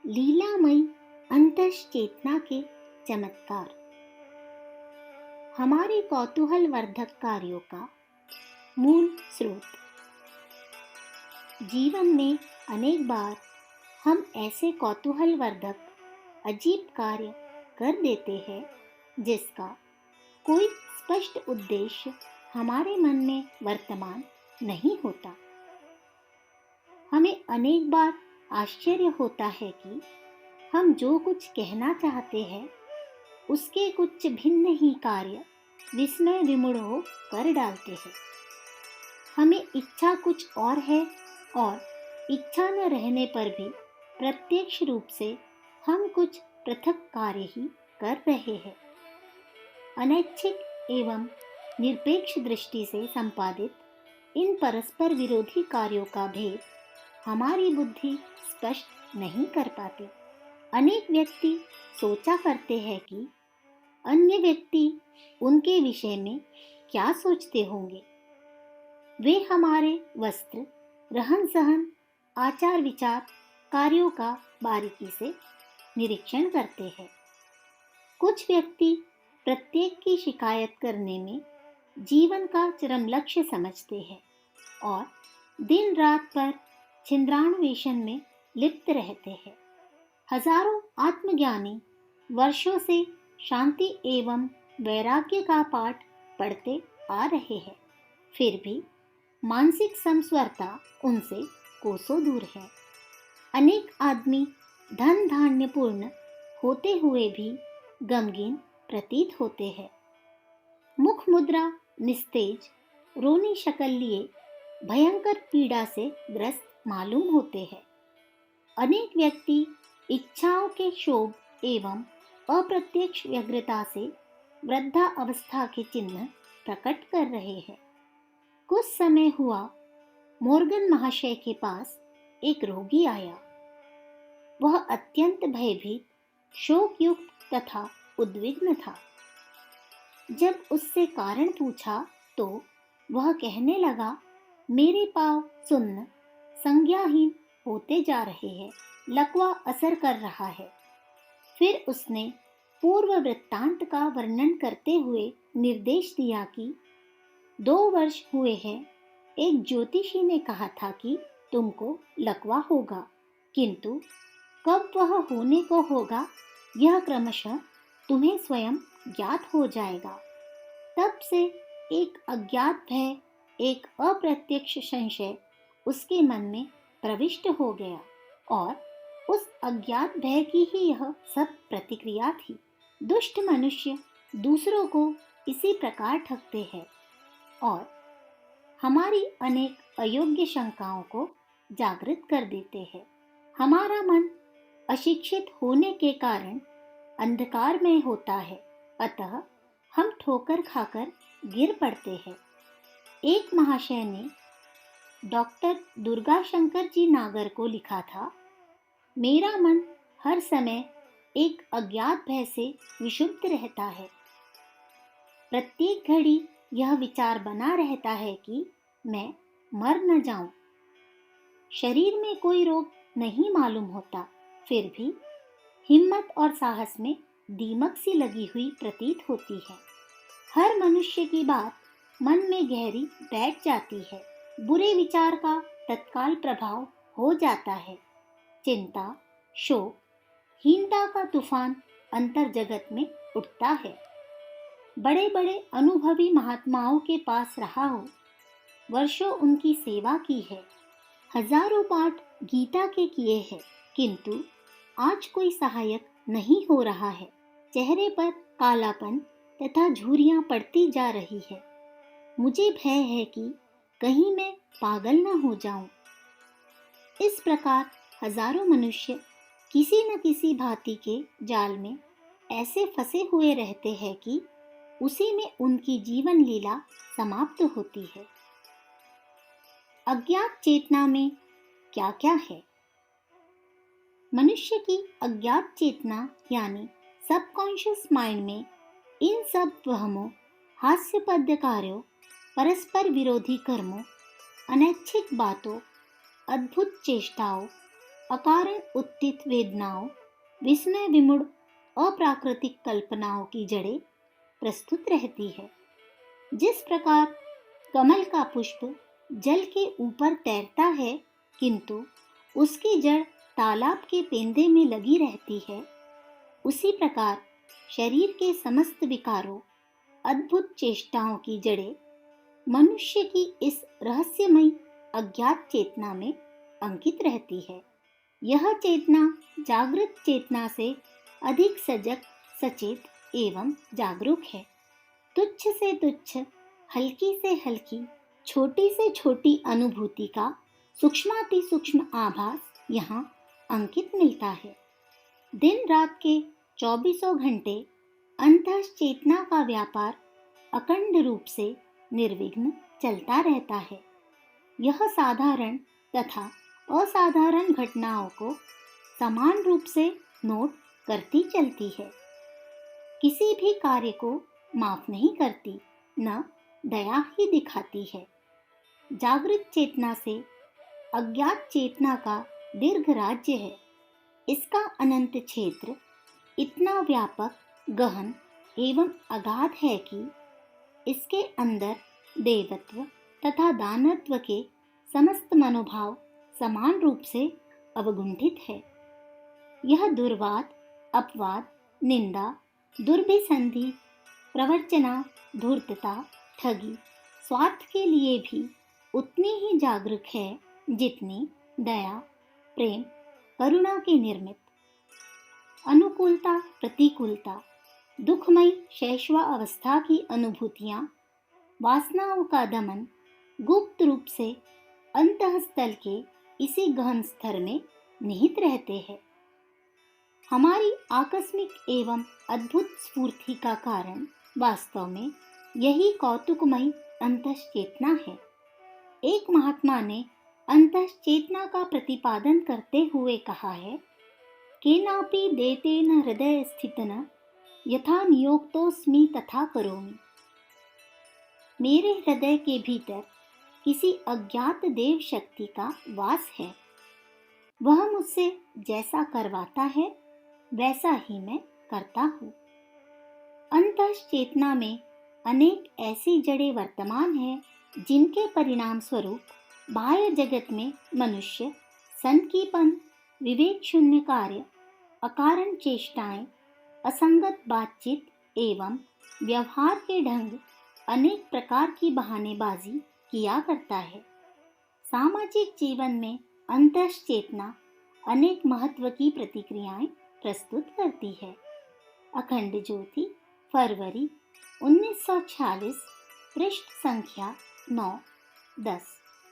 लीलामयी अंतश्चेतना के चमत्कार। हमारे कौतूहलवर्धक कार्यों का मूल स्रोत। जीवन में अनेक बार हम ऐसे कौतूहलवर्धक अजीब कार्य कर देते हैं जिसका कोई स्पष्ट उद्देश्य हमारे मन में वर्तमान नहीं होता। हमें अनेक बार आश्चर्य होता है कि हम जो कुछ कहना चाहते हैं उसके कुछ भिन्न ही कार्य विस्मय विमूढ़ हो कर डालते हैं। हमें इच्छा कुछ और है और इच्छा न रहने पर भी प्रत्यक्ष रूप से हम कुछ पृथक कार्य ही कर रहे हैं। अनैच्छिक एवं निरपेक्ष दृष्टि से संपादित इन परस्पर विरोधी कार्यों का भेद हमारी बुद्धि स्पष्ट नहीं कर पाती। अनेक व्यक्ति सोचा करते हैं कि अन्य व्यक्ति उनके विषय में क्या सोचते होंगे। वे हमारे वस्त्र, रहन सहन, आचार विचार, कार्यों का बारीकी से निरीक्षण करते हैं। कुछ व्यक्ति प्रत्येक की शिकायत करने में जीवन का चरम लक्ष्य समझते हैं और दिन रात पर छिंद्रान्वेषण में लिप्त रहते हैं। हजारों आत्मज्ञानी वर्षों से शांति एवं वैराग्य का पाठ पढ़ते आ रहे हैं, फिर भी मानसिक समस्वरता उनसे कोसों दूर है। अनेक आदमी धन धान्य पूर्ण होते हुए भी गमगीन प्रतीत होते हैं। मुख मुद्रा निस्तेज, रोनी शक्ल लिए भयंकर पीड़ा से ग्रस्त मालूम होते हैं। अनेक व्यक्ति इच्छाओं के क्षोभ एवं अप्रत्यक्ष व्यग्रता से वृद्धा अवस्था के चिन्ह प्रकट कर रहे हैं। कुछ समय हुआ मोर्गन महाशय के पास एक रोगी आया। वह अत्यंत भयभीत, शोकयुक्त तथा उद्विग्न था। जब उससे कारण पूछा तो वह कहने लगा, मेरे पांव सुन्न, संज्ञाहीन होते जा रहे हैं, लकवा असर कर रहा है। फिर उसने पूर्व वृत्तांत का वर्णन करते हुए निर्देश दिया कि 2 वर्ष हुए हैं, एक ज्योतिषी ने कहा था कि तुमको लकवा होगा, किंतु कब वह होने को होगा यह क्रमशः तुम्हें स्वयं ज्ञात हो जाएगा। तब से एक अज्ञात भय, एक अप्रत्यक्ष संशय उसके मन में प्रविष्ट हो गया और उस अज्ञात भय की ही यह सब प्रतिक्रिया थी। दुष्ट मनुष्य दूसरों को इसी प्रकार ठगते हैं और हमारी अनेक अयोग्य शंकाओं को जागृत कर देते हैं। हमारा मन अशिक्षित होने के कारण अंधकार में होता है, अतः हम ठोकर खाकर गिर पड़ते हैं। एक महाशय ने डॉक्टर दुर्गा शंकर जी नागर को लिखा था, मेरा मन हर समय एक अज्ञात भय से विक्षुब्ध रहता है। प्रत्येक घड़ी यह विचार बना रहता है कि मैं मर न जाऊं। शरीर में कोई रोग नहीं मालूम होता, फिर भी हिम्मत और साहस में दीमक सी लगी हुई प्रतीत होती है। हर मनुष्य की बात मन में गहरी बैठ जाती है। बुरे विचार का तत्काल प्रभाव हो जाता है। चिंता, शोक, हीनता का तूफान अंतर जगत में उठता है। बड़े बड़े अनुभवी महात्माओं के पास रहा हो, वर्षों उनकी सेवा की है, हजारों पाठ गीता के किए हैं, किंतु आज कोई सहायक नहीं हो रहा है। चेहरे पर कालापन तथा झुर्रियां पड़ती जा रही है। मुझे भय है कि कहीं मैं पागल न हो जाऊं। इस प्रकार हजारों मनुष्य किसी न किसी भांति के जाल में ऐसे फंसे हुए रहते हैं कि उसी में उनकी जीवन लीला समाप्त होती है। अज्ञात चेतना में क्या क्या है? मनुष्य की अज्ञात चेतना यानी सबकॉन्शियस माइंड में इन सब वहमों, हास्यपद कार्यों, परस्पर विरोधी कर्मों, अनैच्छिक बातों, अद्भुत चेष्टाओं, अकारण उत्थित वेदनाओं, विस्मय विमूढ़ अप्राकृतिक कल्पनाओं की जड़ें प्रस्तुत रहती है। जिस प्रकार कमल का पुष्प जल के ऊपर तैरता है, किंतु उसकी जड़ तालाब के पेंदे में लगी रहती है, उसी प्रकार शरीर के समस्त विकारों, अद्भुत चेष्टाओं की जड़ें मनुष्य की इस रहस्यमयी अज्ञात चेतना में अंकित रहती है। यह चेतना जागृत चेतना से अधिक सजग, सचेत एवं जागरूक है। तुच्छ से तुच्छ, हल्की से हल्की, छोटी से छोटी अनुभूति का सूक्ष्माति सूक्ष्म आभास यहाँ अंकित मिलता है। दिन रात के 24 घंटे अंतः चेतना का व्यापार अखंड रूप से निर्विघ्न चलता रहता है। यह साधारण तथा असाधारण घटनाओं को समान रूप से नोट करती चलती है। किसी भी कार्य को माफ नहीं करती, न दया ही दिखाती है। जागृत चेतना से अज्ञात चेतना का दीर्घ राज्य है। इसका अनंत क्षेत्र इतना व्यापक, गहन एवं अगाध है कि इसके अंदर देवत्व तथा दानत्व के समस्त मनोभाव समान रूप से अवगुंठित है। यह दुर्वाद, अपवाद, निंदा, दुर्भिसंधि, प्रवंचना, धूर्तता, ठगी, स्वार्थ के लिए भी उतनी ही जागरूक है जितनी दया, प्रेम, करुणा के निर्मित। अनुकूलता, प्रतिकूलता, दुखमयी शैशवा अवस्था की अनुभूतियां, वासनाओं का दमन गुप्त रूप से अंतःस्थल के इसी गहन स्तर में निहित रहते हैं। हमारी आकस्मिक एवं अद्भुत स्फूर्ति का कारण वास्तव में यही कौतुकमयी अंतश्चेतना है। एक महात्मा ने अंतश्चेतना का प्रतिपादन करते हुए कहा है, केनापि देतेन हृदय स्थितन यथा नियोक्तोऽस्मि तथा करोमि। मेरे हृदय के भीतर किसी अज्ञात देव शक्ति का वास है। वह मुझसे जैसा करवाता है वैसा ही मैं करता हूँ। अंतश्चेतना में अनेक ऐसी जड़ें वर्तमान हैं जिनके परिणाम स्वरूप बाह्य जगत में मनुष्य सनकीपन, विवेक शून्य कार्य, अकारण चेष्टाएं, असंगत बातचीत एवं व्यवहार के ढंग अनेक प्रकार की बहानेबाजी किया करता है। सामाजिक जीवन में अंतश्चेतना अनेक महत्व की प्रतिक्रियाएं प्रस्तुत करती है। अखंड ज्योति, फरवरी 1946, पृष्ठ संख्या 9-10।